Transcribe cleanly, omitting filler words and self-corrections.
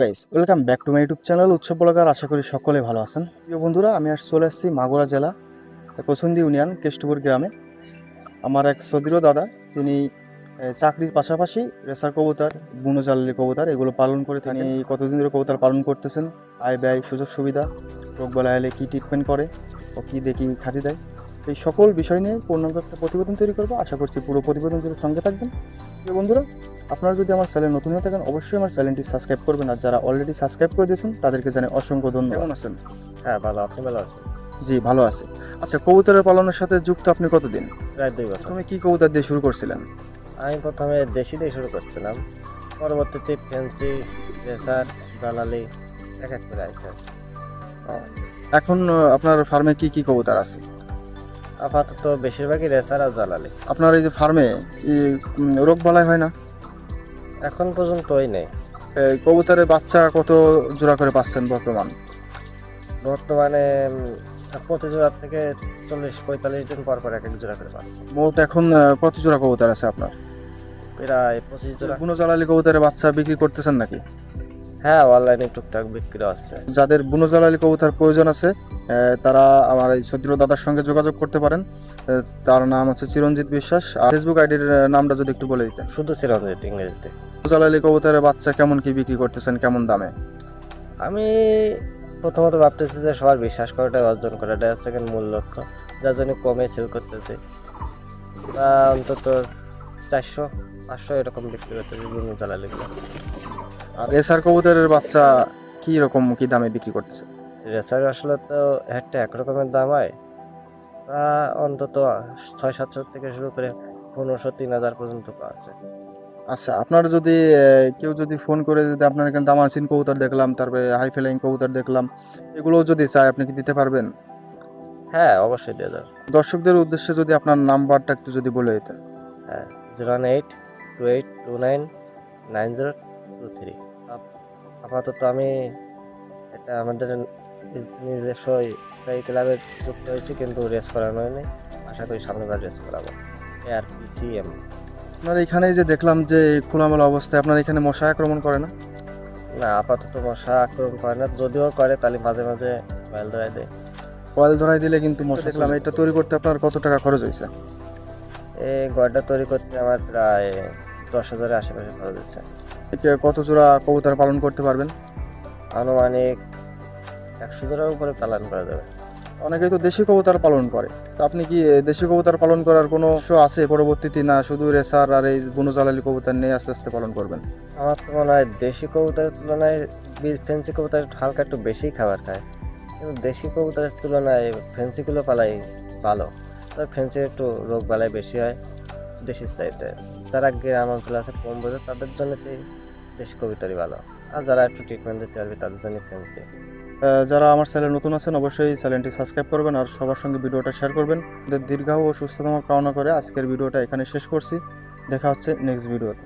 Guys, welcome back to my YouTube channel উৎসব blogger. আশা করি সকলে ভালো আছেন। প্রিয় বন্ধুরা, আমি আজ চলে আসছি মাগুরা জেলা কসুন্দি ইউনিয়ন কেষ্টপুর গ্রামে। আমার এক সদীয় দাদা, তিনি চাকরির পাশাপাশি রেসার কবুতর, বুনো জালালি কবুতর এগুলো পালন করে থাকেন। তিনি কতদিন ধরে কবুতর পালন করতেছেন, আয় ব্যয়, সুযোগ সুবিধা, রোগবালাই এলে কী ট্রিটমেন্ট করে ও কী দিয়ে কী খাতি দেয়, এই সকল বিষয় নিয়ে পূর্ণাঙ্গ একটা প্রতিবেদন তৈরি করবো। আশা করছি পুরো প্রতিবেদন জুড়ে সঙ্গে থাকবেন। প্রিয় বন্ধুরা, আপনারা যদি আমার চ্যানেল নতুন হয়ে থাকেন অবশ্যই আমার চ্যানেলটি সাবস্ক্রাইব করবেন, আর যারা অলরেডি সাবস্ক্রাইব করে দিয়েছেন তাদেরকে জানাই অসংখ্য ধন্যবাদ। কেমন আছেন? হ্যাঁ, ভালো। আপনি ভালো আছেন? জি, ভালো আছে। আচ্ছা, কবুতরের পালনের সাথে যুক্ত আপনি কতদিন? প্রায় 2 বছর। তুমি কি কবুতর দিয়ে শুরু করছিলেন? আমি প্রথমে দেশি দিয়ে শুরু করছিলাম, পরবর্তীতে ফ্যান্সি, রেসার, জালালি এক এক করে আইছে। এখন আপনার ফার্মে কি কি কবুতর আছে? আপাতত বেশিরভাগই রেসার আর জালালি। আপনার এই যে ফার্মে রোগ বালাই হয় না? এখন পর্যন্তই নেই। কবুতরের বাচ্চা কত জোড়া করে পাচ্ছেন বর্তমান? বর্তমানে প্রতি জোড়ার থেকে 40-45 দিন পর পর এক এক জোড়া করে পাচ্ছে। মোট এখন কত জোড়া কবুতর আছে আপনার? প্রায় 25 জোড়া। বুনো জালালি কবুতরের বাচ্চা বিক্রি করতেছেন নাকি? হ্যাঁ, অনলাইনে টুকটাক বিক্রি হচ্ছে। যাদের বুনো জালালি কবুতর প্রয়োজন আছে তারা আমার এই সদীয় দাদার সঙ্গে যোগাযোগ করতে পারেন। তার নাম হচ্ছে চিরঞ্জিত বিশ্বাস। আর ফেসবুক আইডির নামটা যদি একটু বলে দিতেন। শুধু চিরঞ্জিত ইংরেজিতে। বুনো জালালি কবুতরের বাচ্চা কেমন কি বিক্রি করতেছেন, কেমন দামে? আমি প্রথমত ভাবতেছি যে সবার বিশ্বাস করাটা অর্জন করাটা হচ্ছে কিন্তু মূল লক্ষ্য, যার জন্য কমে সেল করতেছি। অন্তত 400-500 এরকম বিক্রি করতেছি বিভিন্ন জ্বালালিগুলো। আর রেসার কবুতরের বাচ্চা কি রকম কি দামে বিক্রি করতেছে? রেসার আসলে তো একটা একরকমের দাম হয়, তা অন্তত 600-700 থেকে শুরু করে 1500-3000 পর্যন্ত পাওয়া আছে। আচ্ছা, আপনার যদি কেউ যদি ফোন করে যদি আপনার এখানে দামাসিন কবুতর দেখলাম, তারপরে হাই ফ্লাইং কবুতর দেখলাম, এগুলো যদি চায় আপনি কি দিতে পারবেন? হ্যাঁ, অবশ্যই দিয়ে দেবেন। দর্শকদের উদ্দেশ্যে যদি আপনার নাম্বারটা একটু যদি বলে দিতেন। হ্যাঁ, 01828299023। আপাতত আমি এটা আমাদের নিজস্ব স্থায়ী ক্লাবে যুক্ত হয়েছি, কিন্তু রেস করানো হয়নি। আশা করি সামনেবার রেস করাবো। ARPCM। আপনার এখানে যে দেখলাম যে খোলামেলা অবস্থায়, আপনার এখানে মশা আক্রমণ করে না? না, আপাতত মশা আক্রমণ করে না, যদিও করে তাহলে মাঝে মাঝে কয়েল ধরাই দেয়। কয়েল ধরাই দিলে কিন্তু মশা। দেখলাম এটা তৈরি করতে আপনার কত টাকা খরচ হয়েছে? এই গড়টা তৈরি করতে আমার প্রায় 10,000-এর আশেপাশে খরচ হয়েছে। কত জোড়া কবুতর পালন করতে পারবেন? আনুমানিক 100 জোড়ার উপরে পালন করা যাবে। অনেকেই তো দেশি কবুতর পালন করে, তো আপনি কি দেশি কবুতর পালন করার কোনো উদ্দেশ্য আছে পরবর্তীতে, না শুধু রেসার আর এই বুনো জালালি কবুতর নিয়ে আস্তে আস্তে পালন করবেন? আমার তো মনে হয় দেশি কবুতরের তুলনায় ফেন্সি কবুতর হালকা একটু বেশি খাবার খায়, কিন্তু দেশি কবুতরের তুলনায় ফেন্সিগুলো পালাই ভালো। তবে ফেন্সির একটু রোগ বালাই বেশি হয় দেশির চাইতে। যারা গ্রাম অঞ্চলে আছে কম বোঝে তাদের জন্য দেশি কবুতরই ভালো, আর যারা একটু ট্রিটমেন্ট দিতে পারবে তাদের জন্য ফেন্সি। যারা আমার চ্যানেল নতুন আছেন অবশ্যই চ্যানেলটি সাবস্ক্রাইব করবেন আর সবার সঙ্গে ভিডিওটা শেয়ার করবেন। দীর্ঘায়ু ও সুস্থতম কামনা করে আজকের ভিডিওটা এখানে শেষ করছি। দেখা হচ্ছে নেক্সট ভিডিওতে।